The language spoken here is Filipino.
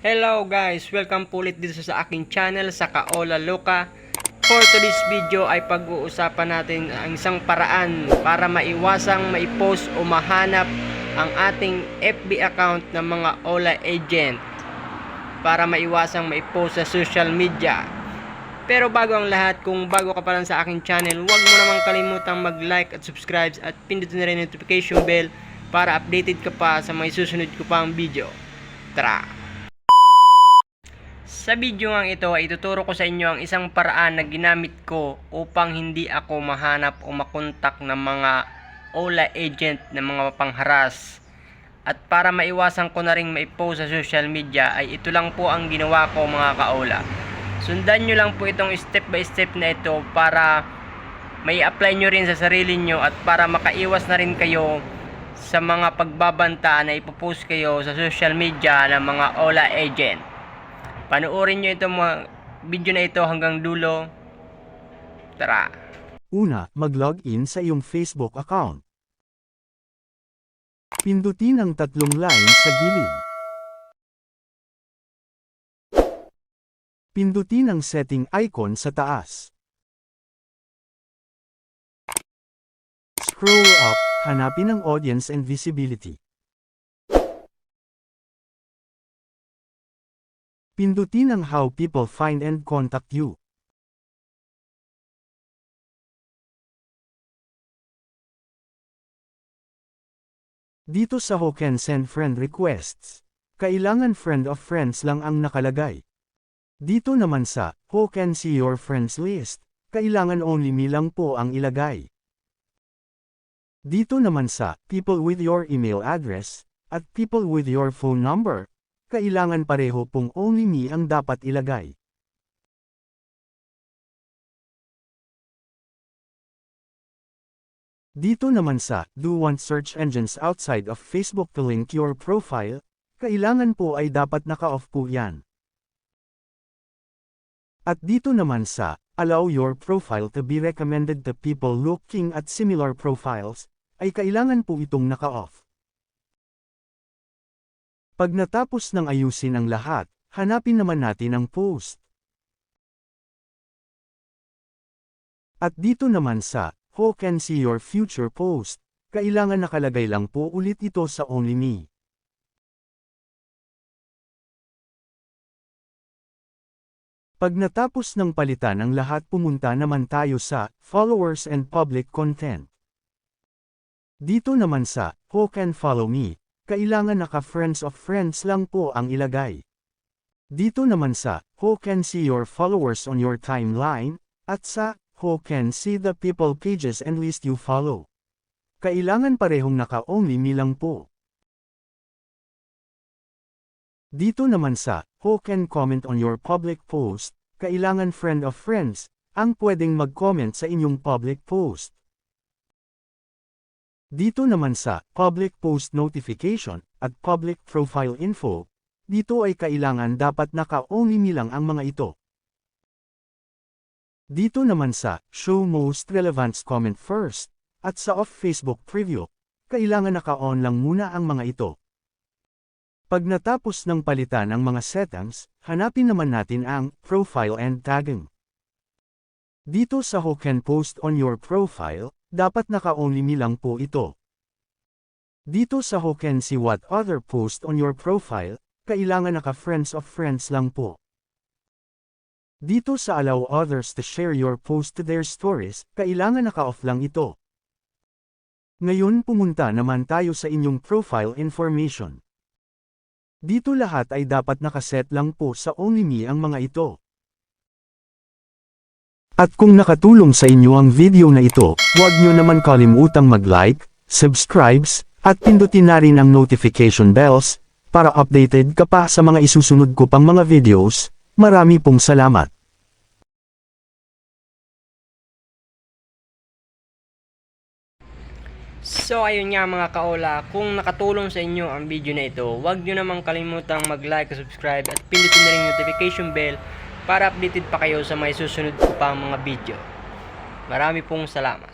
Hello guys! Welcome po ulit dito sa aking channel sa Kaola Loka. For today's video ay pag-uusapan natin ang isang paraan para maiwasang maipost o mahanap ang ating FB account ng mga Ola agent, para maiwasang maipost sa social media. Pero bago ang lahat, kung bago ka pa lang sa aking channel, huwag mo namang kalimutang mag-like at subscribe at pindutin na rin yung notification bell para updated ka pa sa mga susunod ko pang video. Tara! Sa video ngang ito ay ituturo ko sa inyo ang isang paraan na ginamit ko upang hindi ako mahanap o makontak ng mga Ola agent na mga pangharas. At para maiwasan ko na rin maipost sa social media ay ito lang po ang ginawa ko mga kaola. Sundan nyo lang po itong step by step na ito para may apply nyo rin sa sarili nyo at para makaiwas na rin kayo sa mga pagbabanta na ipopost kayo sa social media ng mga Ola agent. Panoorin nyo itong mga video na ito hanggang dulo. Tara! Una, mag-login sa iyong Facebook account. Pindutin ang tatlong line sa gilid. Pindutin ang setting icon sa taas. Scroll up, hanapin ang audience and visibility. Pindutin ang how people find and contact you. Dito sa Who Can Send Friend Requests, kailangan friend of friends lang ang nakalagay. Dito naman sa Who Can See Your Friends List, kailangan only me lang po ang ilagay. Dito naman sa people with your email address at people with your phone number, kailangan pareho pong only me ang dapat ilagay. Dito naman sa Do Want Search Engines Outside of Facebook to Link Your Profile, kailangan po ay dapat naka-off po yan. At dito naman sa Allow Your Profile to be Recommended to People Looking at Similar Profiles, ay kailangan po itong naka-off. Pag natapos ng ayusin ang lahat, hanapin naman natin ang post. At dito naman sa Who Can See Your Future Post, kailangan nakalagay lang po ulit ito sa only me. Pag natapos ng palitan ang lahat, pumunta naman tayo sa Followers and Public Content. Dito naman sa Who Can Follow Me, kailangan naka-friends of friends lang po ang ilagay. Dito naman sa Who Can See Your Followers on Your Timeline, at sa Who Can See the People Pages and List You Follow, kailangan parehong naka-only me lang po. Dito naman sa Who Can Comment on Your Public Post, kailangan friend of friends ang pwedeng mag-comment sa inyong public post. Dito naman sa Public Post Notification at Public Profile Info, dito ay kailangan dapat naka-only me lang ang mga ito. Dito naman sa Show Most Relevant Comment First at sa Off Facebook Preview, kailangan naka-on lang muna ang mga ito. Pag natapos ng palitan ang mga settings, hanapin naman natin ang Profile and Tagging. Dito sa Who Can Post on Your Profile, dapat naka-only me lang po ito. Dito sa Who Can See What Other Post on Your Profile, kailangan naka-friends of friends lang po. Dito sa Allow Others to Share Your Post to Their Stories, kailangan naka-off lang ito. Ngayon pumunta naman tayo sa inyong profile information. Dito lahat ay dapat nakaset lang po sa only me ang mga ito. At kung nakatulong sa inyo ang video na ito, huwag nyo naman kalimutang mag-like, subscribe, at pindutin na rin ang notification bells, para updated ka pa sa mga isusunod ko pang mga videos. Marami pong salamat. So ayun nga mga kaola, kung nakatulong sa inyo ang video na ito, huwag nyo naman kalimutang mag-like, subscribe, at pindutin na rin yung notification bell para updated pa kayo sa mga susunod ko pang mga video. Marami pong salamat.